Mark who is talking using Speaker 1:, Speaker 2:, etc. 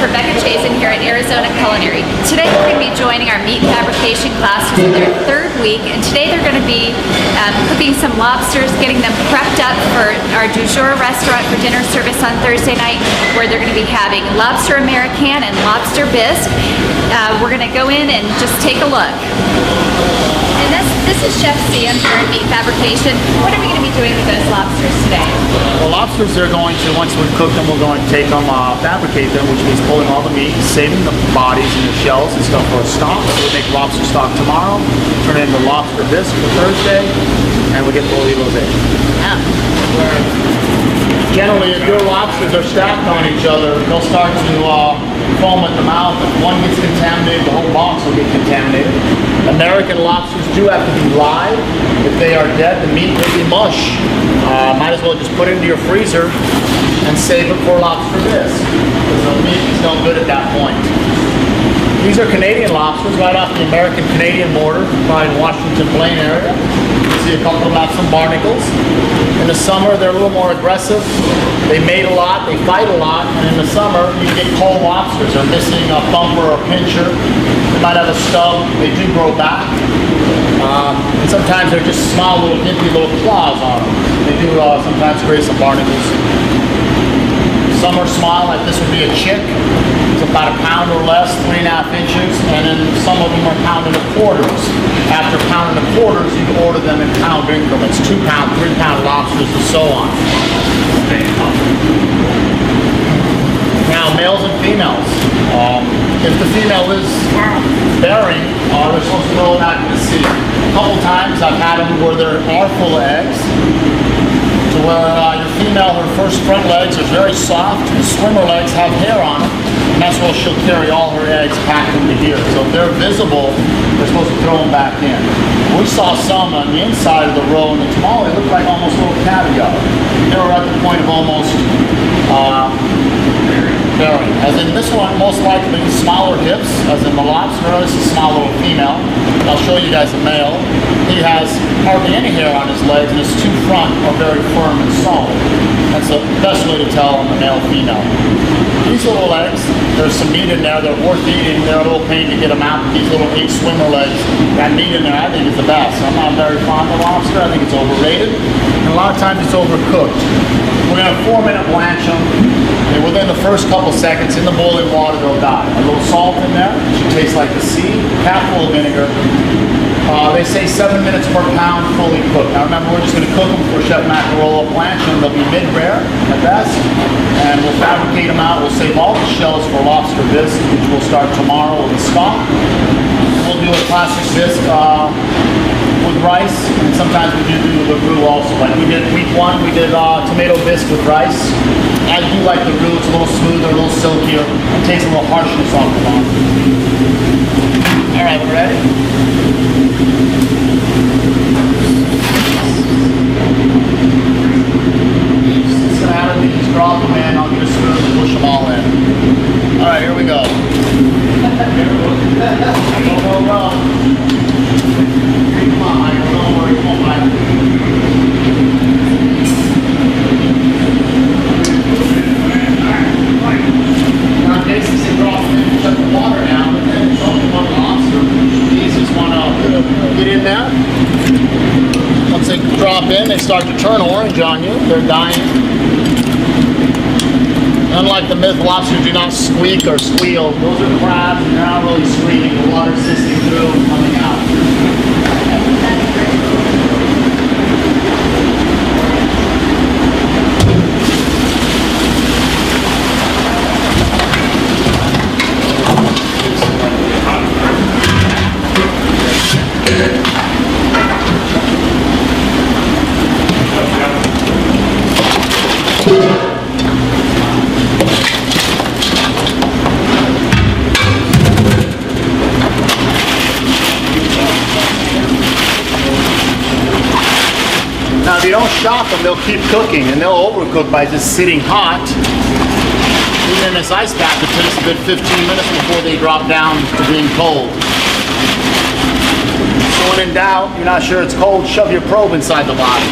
Speaker 1: Here at Arizona Culinary. Today we're going to be joining our meat fabrication classes in their third week, and today they're going to be cooking some lobsters, getting them prepped up for our du jour restaurant for dinner service on Thursday night, where they're going to be having lobster American and lobster bisque. We're going to go in and just take a look. And this is Chef Sam here at Meat Fabrication. What are we going to be doing with those lobsters today?
Speaker 2: Well, lobsters, they're going to, once we cook them, we're going to take them, fabricate them, which means pulling all the meat, saving the bodies and the shells and stuff for a stock. So we make lobster stock tomorrow, turn it into lobster bisque for Thursday, and we get to leave those in. Generally, if your lobsters are stacked on each other, they'll start to foam at the mouth. If one gets contaminated, the whole box will get contaminated. American lobsters do have to be live. If they are dead, the meat will be mush. Might as well just put it into your freezer and save it for lobster bisque, because the meat is no good at that point. These are Canadian lobsters right off the American-Canadian border, probably in Washington Plain area. You see a couple of them have some barnacles. In the summer, they're a little more aggressive. They mate a lot, they fight a lot, and in the summer, you get cold lobsters. They're missing a bumper or a pincher. They might have a stub. They do grow back. And sometimes they're just small, little, nippy little claws on them. They do sometimes create some barnacles. Some are small, like this would be a chick. It's about a pound or less, 3.5 inches, and then some of them are pound and a quarters. After pound and a quarters, you can order them in pound increments, 2 pound, 3 pound lobsters, and so on. Now, males and females. If the female is bearing, they're supposed to go back to sea. A couple times I've had them where they are full of eggs, to where your female, her first front legs are very soft, the swimmer legs have hair on them, and that's where she'll carry all her eggs packed into here. So if they're visible, they're supposed to throw them back in. We saw some on the inside of the roe in the tamale, looked like almost little caviar. They were at the point of almost bearing. As in this one, most likely smaller hips, as in the lobster. This is a small little female. I'll show you guys a male. He has hardly any hair on his legs, and his two front are very firm and solid. That's the best way to tell on the male-female. These little legs, there's some meat in there. They're worth eating. They're a little pain to get them out. These little 8 swimmer legs, that meat in there, I think is the best. I'm not very fond of lobster. I think it's overrated, and a lot of times it's overcooked. We're going to 4-minute blanch them. And within the first couple seconds in the boiling water, they'll die. A little salt in there. It should taste like the sea. Half full of vinegar. They say 7 minutes per pound fully cooked. Now remember, we're just going to cook them for Chef Macarola blanch, and they'll be mid-rare at best. And we'll fabricate them out. We'll save all the shells for lobster bisque, which will start tomorrow with the stock. We'll do a classic bisque with rice, and sometimes we do the roux also. Like we did week 1, we did tomato bisque with rice. I do like the roux. It's a little smoother, a little silkier. It takes a little harshness off the bone. All right, we're ready? Just gonna have these drop them in. I'll get a spoon and push them all in. All right, here we go. Go. Come on, Michael. Don't worry. Come on, Michael. Now, in case they drop them in, shut the water down, but then it's only one lobster. These just want to get in there. Once they drop in, they start to turn orange on you. They're dying. Unlike the myth, lobsters do not squeak or squeal. Those are crabs, and they're not really squeaking. The water's sifting through and coming out. Now, if you don't shock them, they'll keep cooking, and they'll overcook by just sitting hot. Even in this ice bath, it takes a good 15 minutes before they drop down to being cold. So when in doubt, you're not sure it's cold, shove your probe inside the body.